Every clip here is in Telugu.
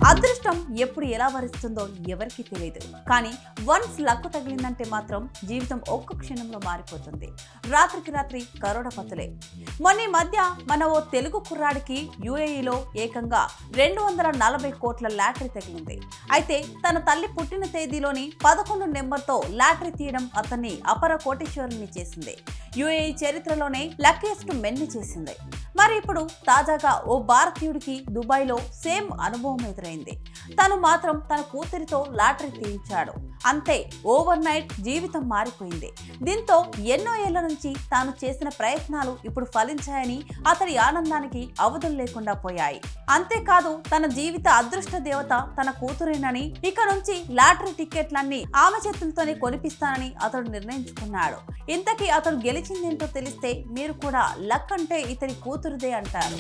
అదృష్టం ఎప్పుడు ఎలా వరిస్తుందో ఎవరికీ తెలియదు. కానీ వన్స్ లక్కు తగిలిందంటే మాత్రం జీవితం ఒక్క క్షణంలో మారిపోతుంది. రాత్రికి రాత్రి కరోడపతులే. మొన్న మధ్య మన ఓ తెలుగు కుర్రాడికి యుఏఈలో ఏకంగా 240 కోట్ల లాటరీ తగిలింది. అయితే తన తల్లి పుట్టిన తేదీలోని 11 నెంబర్తో లాటరీ తీయడం అతన్ని అపర కోటీశ్వరుని చేసింది. యుఏఈ చరిత్రలోనే లక్కీయెస్ట్ మెన్ని చేసింది. మరి ఇప్పుడు తాజాగా ఓ భారతీయుడికి దుబాయ్లో సేమ్ అనుభవం ఎదురైంది. తను మాత్రం తన కూతురితో లాటరీ తీయించాడు. అంతే, ఓవర్ నైట్ జీవితం మారిపోయింది. దీంతో ఎన్నో ఏళ్ల నుంచి తాను చేసిన ప్రయత్నాలు ఇప్పుడు ఫలించాయని అతడి ఆనందానికి అవధులు లేకుండా పోయాయి. అంతేకాదు, తన జీవిత అదృష్ట దేవత తన కూతురేనని, ఇక నుంచి లాటరీ టికెట్లన్నీ ఆమె చేతులతోనే కొనిపిస్తానని అతడు నిర్ణయించుకున్నాడు. ఇంతకీ అతడు గెలిచిందేంటో తెలిస్తే మీరు కూడా లక్ అంటే ఇతడి కూతురుదే అంటారు.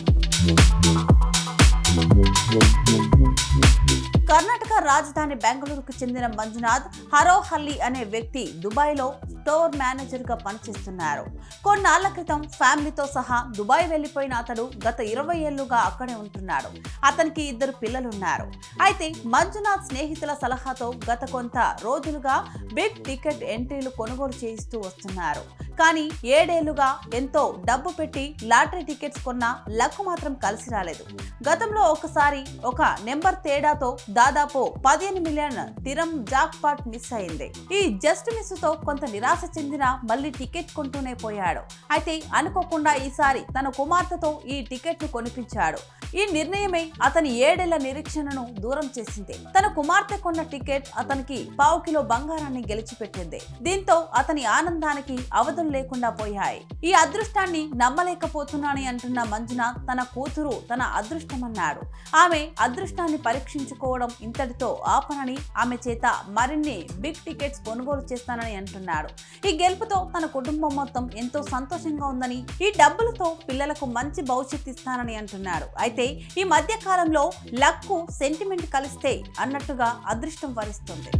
కర్ణాటక రాజధాని బెంగళూరుకు చెందిన మంజునాథ్ హరోహల్లి అనే వ్యక్తి దుబాయ్లో స్టోర్ మేనేజర్ గా పనిచేస్తున్నారు. కొన్నాళ్ల క్రితం ఫ్యామిలీతో సహా దుబాయ్ వెళ్లిపోయిన అతడు గత 20 ఏళ్లుగా అక్కడే ఉంటున్నాడు. అతనికి 2 పిల్లలున్నారు. అయితే మంజునాథ్ స్నేహితుల సలహాతో గత కొంత రోజులుగా బిగ్ టికెట్ ఎంట్రీలు కొనుగోలు చేయిస్తూ వస్తున్నారు. కానీ 7 ఏళ్లుగా ఎంతో డబ్బు పెట్టి లాటరీ టికెట్స్ కొన్న లక్ మాత్రం కలిసి రాలేదు. గతంలో ఒకసారి ఒక నెంబర్ తేడాతో దాదాపు 15 మిలియన్ తిరం జాక్ పాట్ మిస్ అయింది. ఈ జస్ట్ మిస్ తో కొంత నిరాశ చెందిన మళ్ళీ టికెట్ కొంటూనే పోయాడు. అయితే అనుకోకుండా ఈసారి తన కుమార్తెతో ఈ టికెట్లు కొనిపించాడు. ఈ నిర్ణయమే అతని 7 ఏళ్ల నిరీక్షణను దూరం చేసింది. తన కుమార్తె కొన్న టికెట్ అతనికి 1/4 కిలో బంగారాన్ని గెలిచిపెట్టింది. దీంతో అతని ఆనందానికి అవధులు లేకుండా పోయాయి. ఈ అదృష్టాన్ని నమ్మలేకపోతున్నానని అంటున్న మంజునాథ్ తన కూతురు తన అదృష్టమన్నాడు. ఆమె అదృష్టాన్ని పరీక్షించుకోవడం ఇంతటితో ఆపనని, ఆమె చేత మరిన్ని బిగ్ టికెట్స్ కొనుగోలు చేస్తానని అంటున్నాడు. ఈ గెలుపుతో తన కుటుంబం మొత్తం ఎంతో సంతోషంగా ఉందని, ఈ డబ్బులతో పిల్లలకు మంచి భవిష్యత్తు ఇస్తానని అంటున్నాడు. అయితే ఈ మధ్య కాలంలో లక్కు సెంటిమెంట్ కలిస్తే అన్నట్టుగా అదృష్టం వరిస్తుంది.